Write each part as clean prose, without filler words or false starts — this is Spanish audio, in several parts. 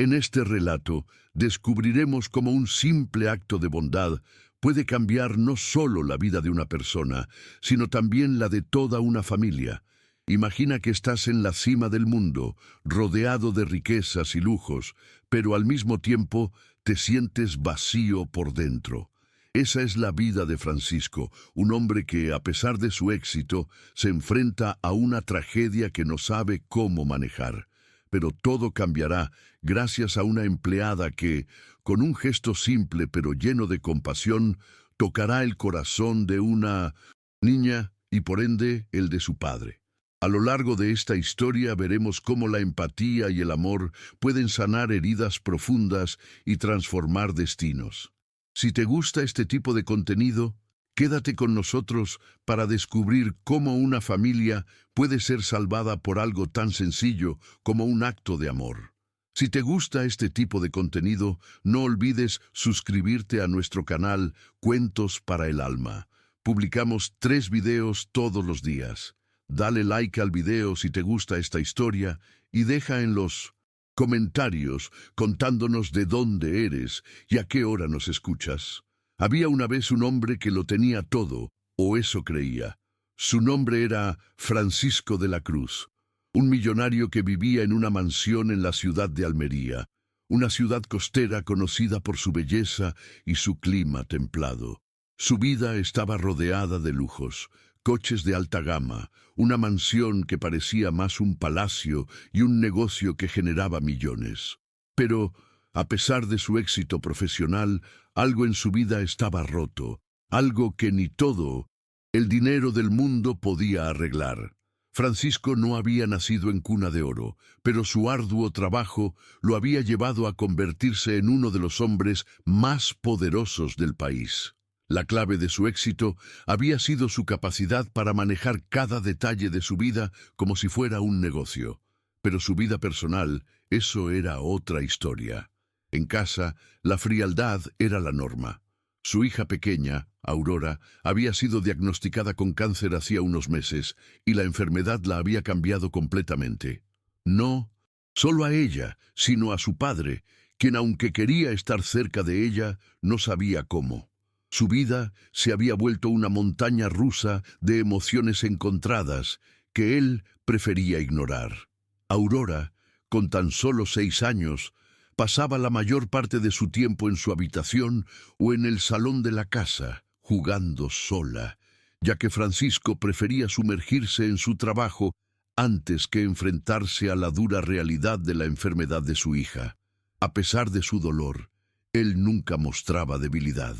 En este relato descubriremos cómo un simple acto de bondad puede cambiar no solo la vida de una persona, sino también la de toda una familia. Imagina que estás en la cima del mundo, rodeado de riquezas y lujos, pero al mismo tiempo te sientes vacío por dentro. Esa es la vida de Francisco, un hombre que, a pesar de su éxito, se enfrenta a una tragedia que no sabe cómo manejar. Pero todo cambiará gracias a una empleada que, con un gesto simple pero lleno de compasión, tocará el corazón de una niña y por ende el de su padre. A lo largo de esta historia veremos cómo la empatía y el amor pueden sanar heridas profundas y transformar destinos. Si te gusta este tipo de contenido, quédate con nosotros para descubrir cómo una familia puede ser salvada por algo tan sencillo como un acto de amor. Si te gusta este tipo de contenido, no olvides suscribirte a nuestro canal Cuentos para el Alma. Publicamos 3 videos todos los días. Dale like al video si te gusta esta historia y deja en los comentarios contándonos de dónde eres y a qué hora nos escuchas. Había una vez un hombre que lo tenía todo, o eso creía. Su nombre era Francisco de la Cruz, un millonario que vivía en una mansión en la ciudad de Almería, una ciudad costera conocida por su belleza y su clima templado. Su vida estaba rodeada de lujos, coches de alta gama, una mansión que parecía más un palacio y un negocio que generaba millones. Pero, a pesar de su éxito profesional, algo en su vida estaba roto, algo que ni todo el dinero del mundo podía arreglar. Francisco no había nacido en cuna de oro, pero su arduo trabajo lo había llevado a convertirse en uno de los hombres más poderosos del país. La clave de su éxito había sido su capacidad para manejar cada detalle de su vida como si fuera un negocio. Pero su vida personal, eso era otra historia. En casa, la frialdad era la norma. Su hija pequeña, Aurora, había sido diagnosticada con cáncer hacía unos meses y la enfermedad la había cambiado completamente. No solo a ella, sino a su padre, quien aunque quería estar cerca de ella, no sabía cómo. Su vida se había vuelto una montaña rusa de emociones encontradas que él prefería ignorar. Aurora, con tan solo 6 años, pasaba la mayor parte de su tiempo en su habitación o en el salón de la casa, jugando sola, ya que Francisco prefería sumergirse en su trabajo antes que enfrentarse a la dura realidad de la enfermedad de su hija. A pesar de su dolor, él nunca mostraba debilidad.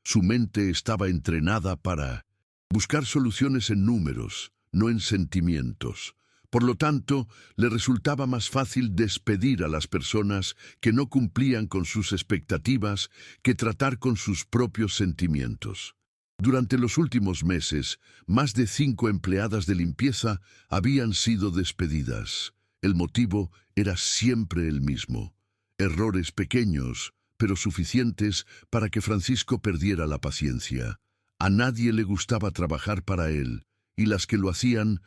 Su mente estaba entrenada para buscar soluciones en números, no en sentimientos. Por lo tanto, le resultaba más fácil despedir a las personas que no cumplían con sus expectativas que tratar con sus propios sentimientos. Durante los últimos meses, más de 5 empleadas de limpieza habían sido despedidas. El motivo era siempre el mismo: errores pequeños, pero suficientes para que Francisco perdiera la paciencia. A nadie le gustaba trabajar para él, y las que lo hacían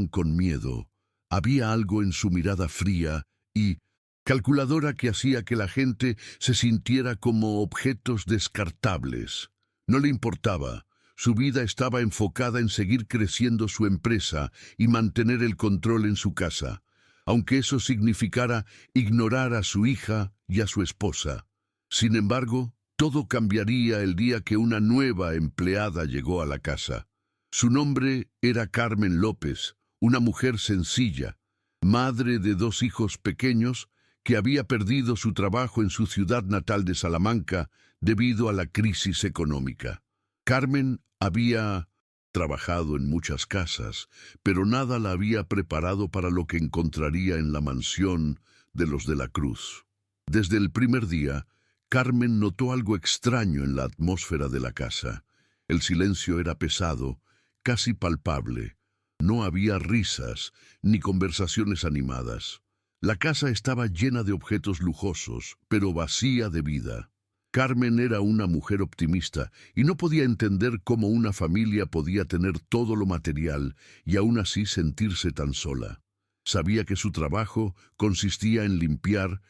con miedo. Había algo en su mirada fría y calculadora que hacía que la gente se sintiera como objetos descartables. No le importaba. Su vida estaba enfocada en seguir creciendo su empresa y mantener el control en su casa, aunque eso significara ignorar a su hija y a su esposa. Sin embargo, todo cambiaría el día que una nueva empleada llegó a la casa. Su nombre era Carmen López, una mujer sencilla, madre de 2 hijos pequeños, que había perdido su trabajo en su ciudad natal de Salamanca debido a la crisis económica. Carmen había trabajado en muchas casas, pero nada la había preparado para lo que encontraría en la mansión de los de la Cruz. Desde el primer día, Carmen notó algo extraño en la atmósfera de la casa. El silencio era pesado, casi palpable. No había risas ni conversaciones animadas. La casa estaba llena de objetos lujosos, pero vacía de vida. Carmen era una mujer optimista y no podía entender cómo una familia podía tener todo lo material y aún así sentirse tan sola. Sabía que su trabajo consistía en limpiar,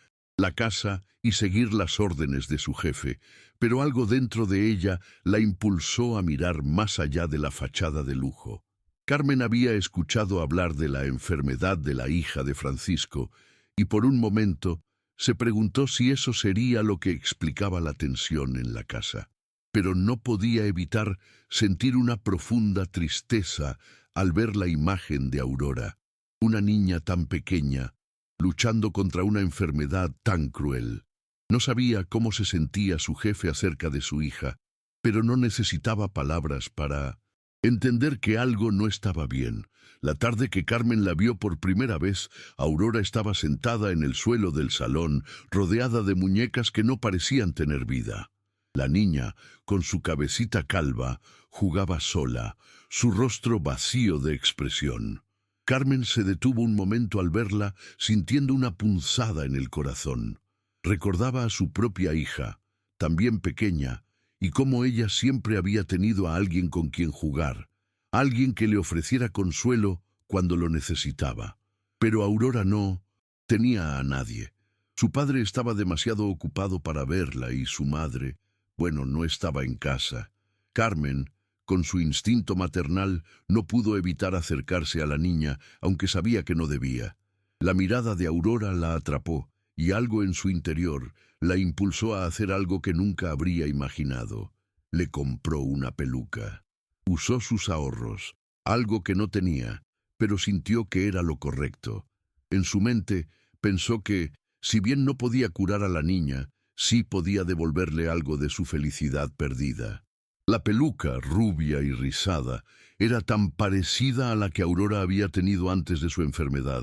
la casa y seguir las órdenes de su jefe, pero algo dentro de ella la impulsó a mirar más allá de la fachada de lujo. Carmen había escuchado hablar de la enfermedad de la hija de Francisco y por un momento se preguntó si eso sería lo que explicaba la tensión en la casa. Pero no podía evitar sentir una profunda tristeza al ver la imagen de Aurora, una niña tan pequeña, luchando contra una enfermedad tan cruel. No sabía cómo se sentía su jefe acerca de su hija, pero no necesitaba palabras para entender que algo no estaba bien. La tarde que Carmen la vio por primera vez, Aurora estaba sentada en el suelo del salón, rodeada de muñecas que no parecían tener vida. La niña, con su cabecita calva, jugaba sola, su rostro vacío de expresión. Carmen se detuvo un momento al verla, sintiendo una punzada en el corazón. Recordaba a su propia hija, también pequeña, y cómo ella siempre había tenido a alguien con quien jugar, alguien que le ofreciera consuelo cuando lo necesitaba. Pero Aurora no tenía a nadie. Su padre estaba demasiado ocupado para verla y su madre, bueno, no estaba en casa. Carmen, con su instinto maternal, no pudo evitar acercarse a la niña, aunque sabía que no debía. La mirada de Aurora la atrapó, y algo en su interior la impulsó a hacer algo que nunca habría imaginado. Le compró una peluca. Usó sus ahorros, algo que no tenía, pero sintió que era lo correcto. En su mente pensó que, si bien no podía curar a la niña, sí podía devolverle algo de su felicidad perdida. La peluca, rubia y rizada, era tan parecida a la que Aurora había tenido antes de su enfermedad.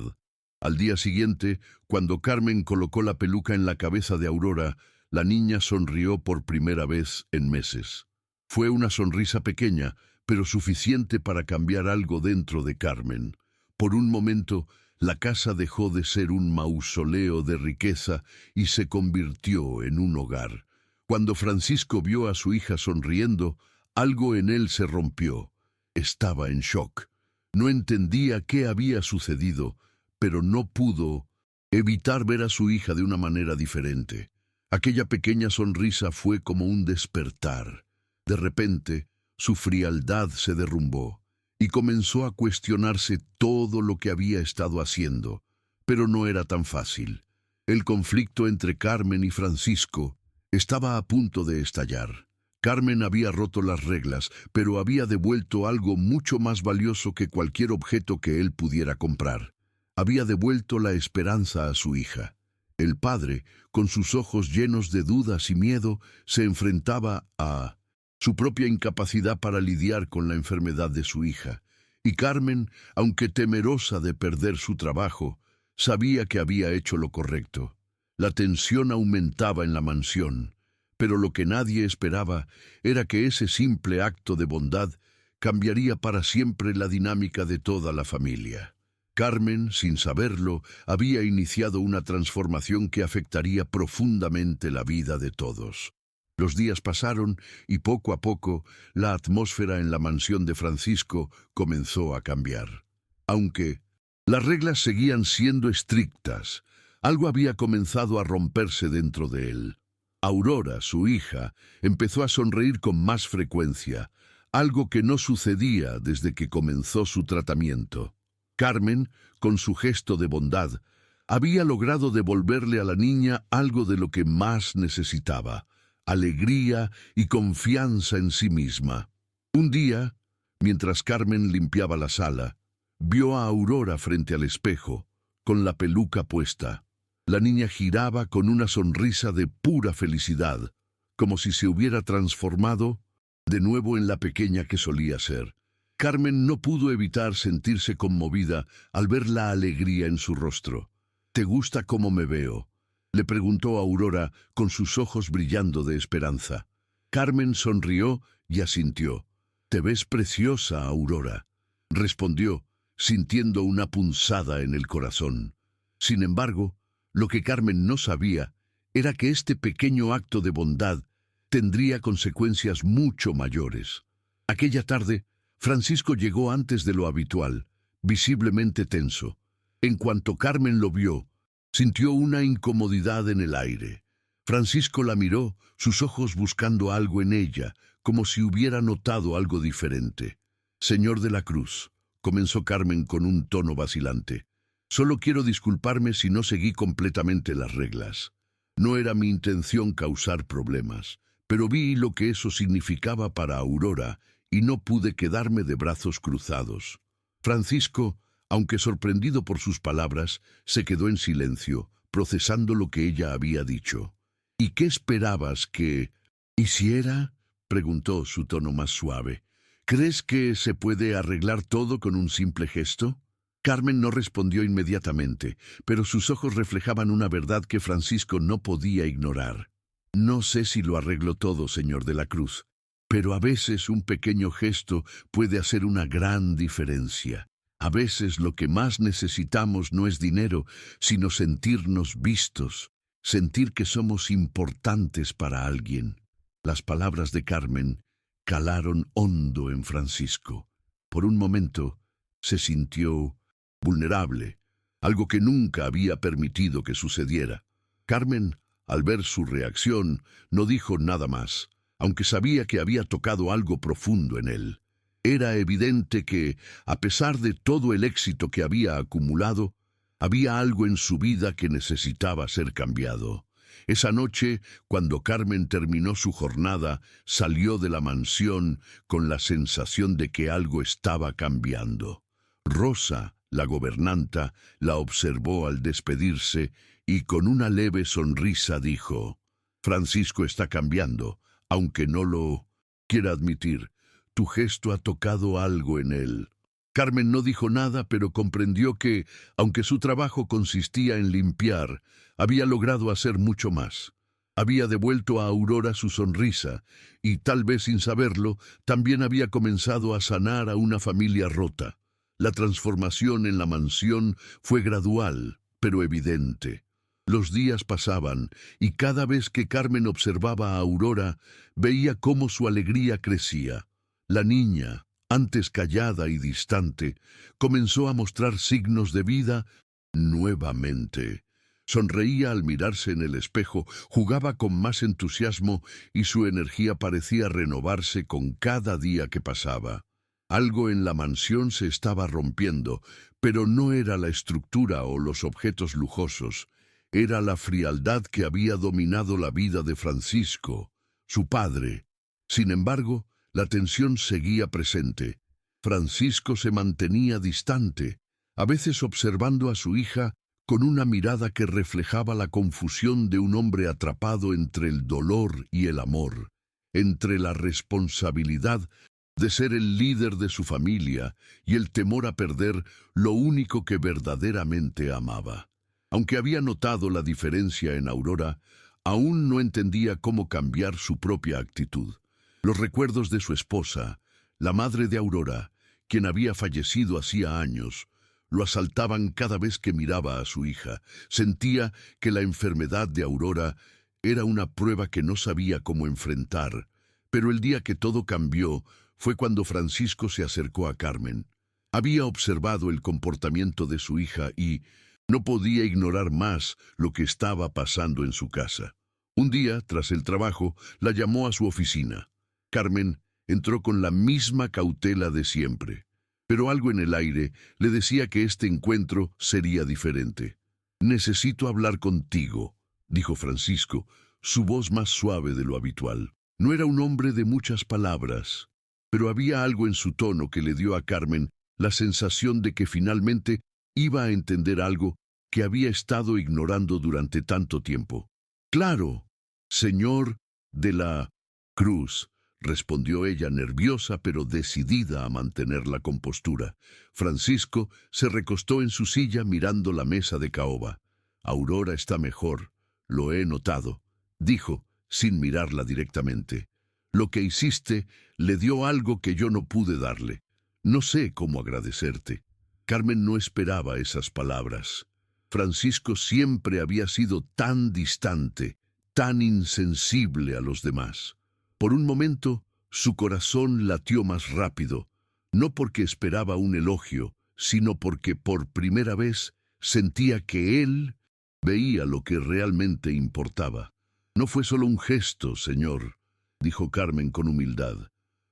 Al día siguiente, cuando Carmen colocó la peluca en la cabeza de Aurora, la niña sonrió por primera vez en meses. Fue una sonrisa pequeña, pero suficiente para cambiar algo dentro de Carmen. Por un momento, la casa dejó de ser un mausoleo de riqueza y se convirtió en un hogar. Cuando Francisco vio a su hija sonriendo, algo en él se rompió. Estaba en shock. No entendía qué había sucedido, pero no pudo evitar ver a su hija de una manera diferente. Aquella pequeña sonrisa fue como un despertar. De repente, su frialdad se derrumbó y comenzó a cuestionarse todo lo que había estado haciendo. Pero no era tan fácil. El conflicto entre Carmen y Francisco estaba a punto de estallar. Carmen había roto las reglas, pero había devuelto algo mucho más valioso que cualquier objeto que él pudiera comprar. Había devuelto la esperanza a su hija. El padre, con sus ojos llenos de dudas y miedo, se enfrentaba a su propia incapacidad para lidiar con la enfermedad de su hija. Y Carmen, aunque temerosa de perder su trabajo, sabía que había hecho lo correcto. La tensión aumentaba en la mansión, pero lo que nadie esperaba era que ese simple acto de bondad cambiaría para siempre la dinámica de toda la familia. Carmen, sin saberlo, había iniciado una transformación que afectaría profundamente la vida de todos. Los días pasaron y poco a poco la atmósfera en la mansión de Francisco comenzó a cambiar. Aunque las reglas seguían siendo estrictas, algo había comenzado a romperse dentro de él. Aurora, su hija, empezó a sonreír con más frecuencia, algo que no sucedía desde que comenzó su tratamiento. Carmen, con su gesto de bondad, había logrado devolverle a la niña algo de lo que más necesitaba: alegría y confianza en sí misma. Un día, mientras Carmen limpiaba la sala, vio a Aurora frente al espejo, con la peluca puesta. La niña giraba con una sonrisa de pura felicidad, como si se hubiera transformado de nuevo en la pequeña que solía ser. Carmen no pudo evitar sentirse conmovida al ver la alegría en su rostro. «¿Te gusta cómo me veo?», le preguntó Aurora con sus ojos brillando de esperanza. Carmen sonrió y asintió. «Te ves preciosa, Aurora», respondió, sintiendo una punzada en el corazón. Sin embargo, lo que Carmen no sabía era que este pequeño acto de bondad tendría consecuencias mucho mayores. Aquella tarde, Francisco llegó antes de lo habitual, visiblemente tenso. En cuanto Carmen lo vio, Sintió una incomodidad en el aire. Francisco la miró, sus ojos buscando algo en ella, como si hubiera notado algo diferente. Señor de la Cruz, comenzó Carmen con un tono vacilante. Solo quiero disculparme si no seguí completamente las reglas. No era mi intención causar problemas, pero vi lo que eso significaba para Aurora y no pude quedarme de brazos cruzados. Francisco, aunque sorprendido por sus palabras, se quedó en silencio, procesando lo que ella había dicho. ¿Y qué esperabas que hiciera?, preguntó, su tono más suave. ¿Crees que se puede arreglar todo con un simple gesto? Carmen no respondió inmediatamente, pero sus ojos reflejaban una verdad que Francisco no podía ignorar. No sé si lo arreglo todo, señor de la Cruz, pero a veces un pequeño gesto puede hacer una gran diferencia. A veces lo que más necesitamos no es dinero, sino sentirnos vistos, sentir que somos importantes para alguien. Las palabras de Carmen calaron hondo en Francisco. Por un momento se sintió vulnerable, algo que nunca había permitido que sucediera. Carmen, al ver su reacción, no dijo nada más, aunque sabía que había tocado algo profundo en él. Era evidente que, a pesar de todo el éxito que había acumulado, había algo en su vida que necesitaba ser cambiado. Esa noche, cuando Carmen terminó su jornada, salió de la mansión con la sensación de que algo estaba cambiando. Rosa, la gobernanta, la observó al despedirse y con una leve sonrisa dijo: «Francisco está cambiando, aunque no lo quiera admitir. Tu gesto ha tocado algo en él». Carmen no dijo nada, pero comprendió que, aunque su trabajo consistía en limpiar, había logrado hacer mucho más. Había devuelto a Aurora su sonrisa y, tal vez sin saberlo, también había comenzado a sanar a una familia rota. La transformación en la mansión fue gradual, pero evidente. Los días pasaban y cada vez que Carmen observaba a Aurora, veía cómo su alegría crecía. La niña, antes callada y distante, comenzó a mostrar signos de vida nuevamente. Sonreía al mirarse en el espejo, jugaba con más entusiasmo y su energía parecía renovarse con cada día que pasaba. Algo en la mansión se estaba rompiendo, pero no era la estructura o los objetos lujosos. Era la frialdad que había dominado la vida de Francisco, su padre. Sin embargo, la tensión seguía presente. Francisco se mantenía distante, a veces observando a su hija con una mirada que reflejaba la confusión de un hombre atrapado entre el dolor y el amor, entre la responsabilidad de ser el líder de su familia y el temor a perder lo único que verdaderamente amaba. Aunque había notado la diferencia en Aurora, aún no entendía cómo cambiar su propia actitud. Los recuerdos de su esposa, la madre de Aurora, quien había fallecido hacía años, lo asaltaban cada vez que miraba a su hija. Sentía que la enfermedad de Aurora era una prueba que no sabía cómo enfrentar. Pero el día que todo cambió fue cuando Francisco se acercó a Carmen. Había observado el comportamiento de su hija y no podía ignorar más lo que estaba pasando en su casa. Un día, tras el trabajo, la llamó a su oficina. Carmen entró con la misma cautela de siempre, pero algo en el aire le decía que este encuentro sería diferente. «Necesito hablar contigo», dijo Francisco, su voz más suave de lo habitual. No era un hombre de muchas palabras, pero había algo en su tono que le dio a Carmen la sensación de que finalmente iba a entender algo que había estado ignorando durante tanto tiempo. «Claro, señor de la Cruz», respondió ella, nerviosa pero decidida a mantener la compostura. Francisco se recostó en su silla mirando la mesa de caoba. «Aurora está mejor, lo he notado», dijo, sin mirarla directamente. «Lo que hiciste le dio algo que yo no pude darle. No sé cómo agradecerte». Carmen no esperaba esas palabras. Francisco siempre había sido tan distante, tan insensible a los demás. Por un momento, su corazón latió más rápido, no porque esperaba un elogio, sino porque por primera vez sentía que él Veía lo que realmente importaba. No fue solo un gesto, señor, dijo Carmen con humildad.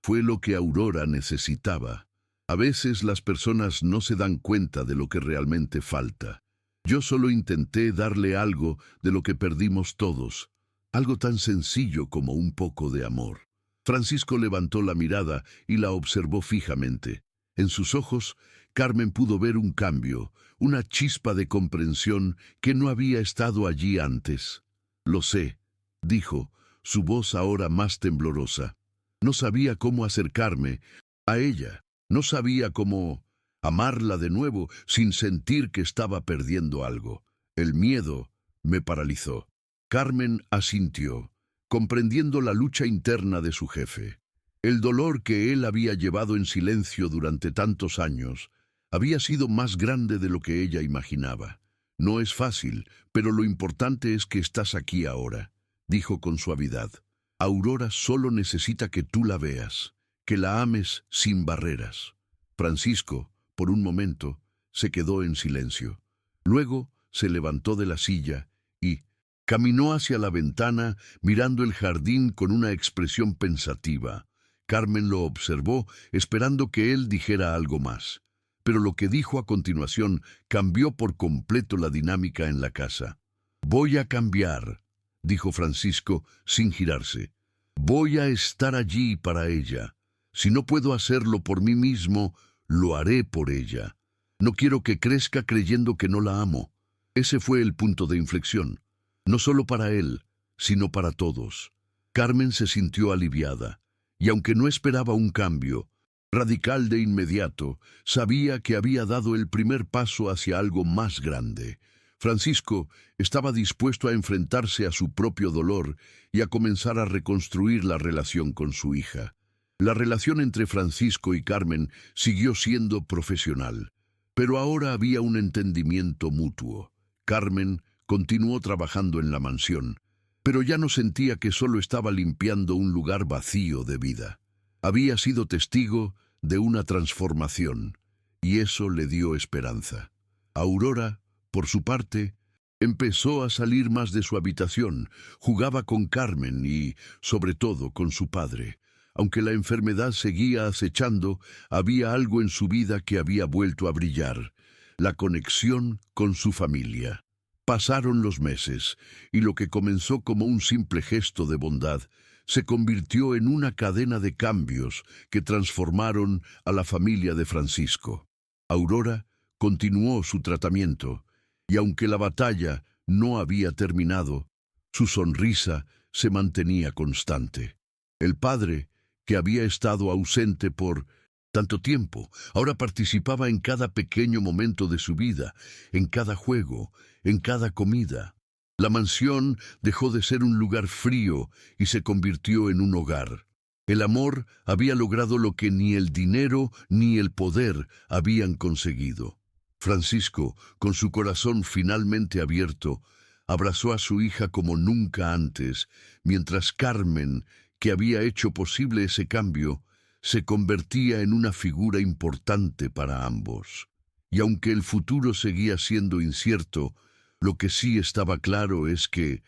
Fue lo que Aurora necesitaba. A veces las personas no se dan cuenta de lo que realmente falta. Yo solo intenté darle algo de lo que perdimos todos, algo tan sencillo como un poco de amor. Francisco levantó la mirada y la observó fijamente. En sus ojos, Carmen pudo ver un cambio, una chispa de comprensión que no había estado allí antes. «Lo sé», dijo, su voz ahora más temblorosa. No sabía cómo acercarme a ella, no sabía cómo amarla de nuevo sin sentir que estaba perdiendo algo. El miedo me paralizó. Carmen asintió, comprendiendo la lucha interna de su jefe. El dolor que él había llevado en silencio durante tantos años había sido más grande de lo que ella imaginaba. «No es fácil, pero lo importante es que estás aquí ahora», dijo con suavidad. «Aurora solo necesita que tú la veas, que la ames sin barreras». Francisco, por un momento, se quedó en silencio. Luego se levantó de la silla y caminó hacia la ventana, mirando el jardín con una expresión pensativa. Carmen lo observó, esperando que él dijera algo más. Pero lo que dijo a continuación cambió por completo la dinámica en la casa. «Voy a cambiar», dijo Francisco sin girarse. «Voy a estar allí para ella. Si no puedo hacerlo por mí mismo, lo haré por ella. No quiero que crezca creyendo que no la amo». Ese fue el punto de inflexión. No solo para él, sino para todos. Carmen se sintió aliviada, y aunque no esperaba un cambio radical de inmediato, sabía que había dado el primer paso hacia algo más grande. Francisco estaba dispuesto a enfrentarse a su propio dolor y a comenzar a reconstruir la relación con su hija. La relación entre Francisco y Carmen siguió siendo profesional, pero ahora había un entendimiento mutuo. Carmen continuó trabajando en la mansión, pero ya no sentía que solo estaba limpiando un lugar vacío de vida. Había sido testigo de una transformación, y eso le dio esperanza. Aurora, por su parte, empezó a salir más de su habitación, jugaba con Carmen y, sobre todo, con su padre. Aunque la enfermedad seguía acechando, había algo en su vida que había vuelto a brillar: la conexión con su familia. Pasaron los meses, y lo que comenzó como un simple gesto de bondad se convirtió en una cadena de cambios que transformaron a la familia de Francisco. Aurora continuó su tratamiento, y aunque la batalla no había terminado, su sonrisa se mantenía constante. El padre, que había estado ausente por tanto tiempo, ahora participaba en cada pequeño momento de su vida, en cada juego, en cada comida. La mansión dejó de ser un lugar frío y se convirtió en un hogar. El amor había logrado lo que ni el dinero ni el poder habían conseguido. Francisco, con su corazón finalmente abierto, abrazó a su hija como nunca antes, mientras Carmen, que había hecho posible ese cambio, se convertía en una figura importante para ambos. Y aunque el futuro seguía siendo incierto, lo que sí estaba claro es que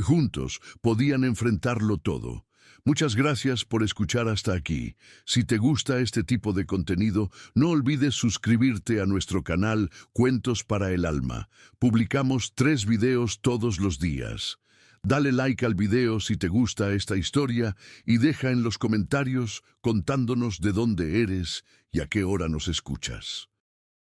juntos podían enfrentarlo todo. Muchas gracias por escuchar hasta aquí. Si te gusta este tipo de contenido, no olvides suscribirte a nuestro canal Cuentos para el Alma. Publicamos 3 videos todos los días. Dale like al video si te gusta esta historia y deja en los comentarios contándonos de dónde eres y a qué hora nos escuchas.